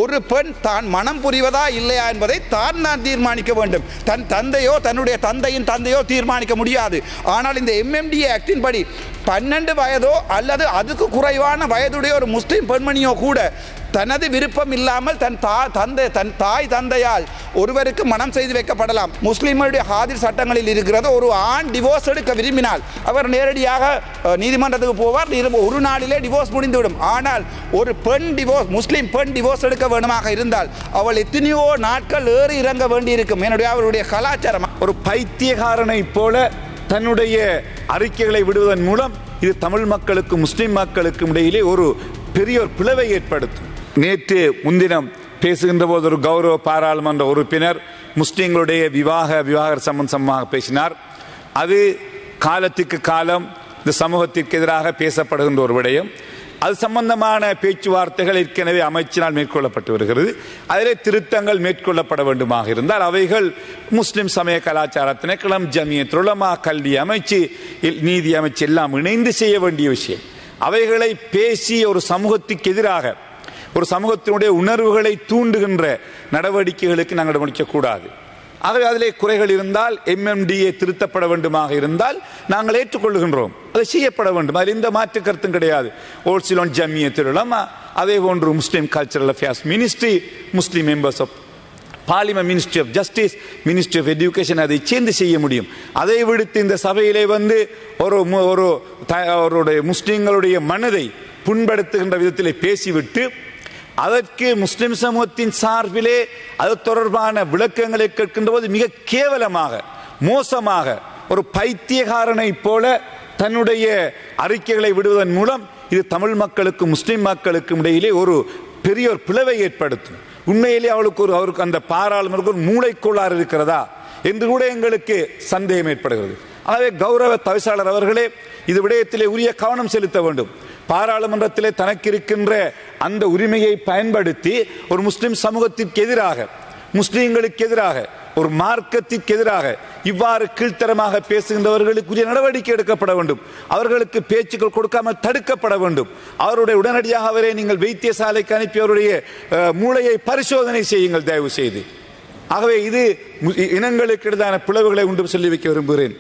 ஒரு பெண் தான் மனம் புரிவதா இல்லையா என்பதை தான் தீர்மானிக்க வேண்டும். தன் தந்தையோ தன்னுடைய தந்தையின் தந்தையோ தீர்மானிக்க முடியாது. ஆனால் இந்த MMDA ஆக்டின் படி 12 வயதோ அல்லது அதுக்கு குறைவான வயதுடைய ஒரு முஸ்லீம் பெண்மணியோ கூட தனது விருப்பம் இல்லாமல் தன் தாய் தந்தையால் ஒருவருக்கு மனம் செய்து வைக்கப்படலாம். முஸ்லீம்களுடைய ஹாதிர் சட்டங்களில் இருக்கிறது, ஒரு ஆண் டிவோர்ஸ் எடுக்க விரும்பினால் அவர் நேரடியாக நீதிமன்றத்துக்கு போவார், ஒரு நாளிலே டிவோர்ஸ் முடிந்துவிடும். ஆனால் ஒரு பெண் டிவோர்ஸ், முஸ்லீம் பெண் டிவோர்ஸ் எடுக்க வேண்டுமாக இருந்தால் அவள் எத்தனையோ நாட்கள் ஏறி இறங்க வேண்டியிருக்கும். என்னுடைய அவருடைய கலாச்சாரம். ஒரு பைத்தியகாரனை போல தன்னுடைய அறிக்கைகளை விடுவதன் மூலம் இது தமிழ் மக்களுக்கும் முஸ்லிம் மக்களுக்கும் இடையிலே ஒரு பெரிய ஒரு பிளவை ஏற்படுத்தும். நேற்று முன்தினம் பேசுகின்ற போது ஒரு கௌரவ பாராளுமன்ற உறுப்பினர் முஸ்லிம்களுடைய விவாகர சம்பந்தமாக பேசினார். அது காலத்துக்கு காலம் இந்த சமூகத்திற்கு எதிராக பேசப்படுகின்ற ஒரு விடயம். அது சம்பந்தமான பேச்சுவார்த்தைகள் ஏற்கனவே அமைச்சினால் மேற்கொள்ளப்பட்டு வருகிறது. அதிலே திருத்தங்கள் மேற்கொள்ளப்பட வேண்டுமாக இருந்தால் அவைகள் முஸ்லிம் சமய கலாச்சார திணைக்களம், ஜமியத் உலமா, கல்வி அமைச்சு, நீதி அமைச்சு எல்லாம் இணைந்து செய்ய வேண்டிய விஷயம். அவைகளை பேசி ஒரு சமூகத்துக்கு எதிராக, ஒரு சமூகத்தினுடைய உணர்வுகளை தூண்டுகின்ற நடவடிக்கைகளுக்கு நாங்கள் முடிக்கக்கூடாது. ஆகவே அதிலே குறைகள் இருந்தால் MMDA திருத்தப்பட வேண்டுமாக இருந்தால் நாங்கள் ஏற்றுக்கொள்ளுகின்றோம், அதை செய்யப்பட வேண்டும். அதில் எந்த மாற்று கருத்தும் கிடையாது. ஓல்சிலோன் ஜமியத்துல் உலமா, அதே போன்று Muslim cultural affairs ministry, Muslim members of parliament, ministry of justice, ministry of education அதை சேர்ந்து செய்ய முடியும். அதை விடுத்து இந்த சபையிலே வந்து ஒரு முஸ்லிம்களுடைய மனதை புண்படுத்துகின்ற விதத்திலே பேசிவிட்டு அதற்கு முஸ்லிம் சமூகத்தின் சார்பிலே அது தொடர்பான விளக்கங்களை கேட்கின்ற போது மிக கேவலமாக, மோசமாக, ஒரு பைத்தியகாரனை போல தன்னுடைய அறிக்கைகளை விடுவதன் மூலம் இது தமிழ் மக்களுக்கும் முஸ்லிம் மக்களுக்கும் இடையிலே ஒரு பெரிய ஒரு பிளவை ஏற்படுத்தும். உண்மையிலே அவருக்கு அந்த பாராளுமன்றத்துக்கு ஒரு மூளைக்கோளாறு இருக்கிறதா என்று கூட எங்களுக்கு சந்தேகம் ஏற்படுகிறது. ஆகவே கௌரவ தவிசாளர் அவர்களே, இது விடயத்திலே உரிய கவனம் செலுத்த வேண்டும். பாராளுமன்றத்திலே தனக்கு இருக்கின்ற அந்த உரிமையை பயன்படுத்தி ஒரு முஸ்லிம் சமூகத்திற்கு எதிராக, முஸ்லிம்களுக்கு எதிராக, ஒரு மார்க்கத்திற்கு எதிராக இவ்வாறு கீழ்த்தரமாக பேசுகின்றவர்களுக்குரிய நடவடிக்கை எடுக்கப்பட வேண்டும். அவர்களுக்கு பேச்சுக்கள் கொடுக்காமல் தடுக்கப்பட வேண்டும். அவருடைய உடனடியாக அவரை நீங்கள் வைத்தியசாலைக்கு அனுப்பி அவருடைய மூளையை பரிசோதனை செய்யுங்கள் தயவு செய்து. ஆகவே இது இனங்களுக்கு இடையிலான பிளவுகளை உண்டு சொல்லி வைக்க விரும்புகிறேன்.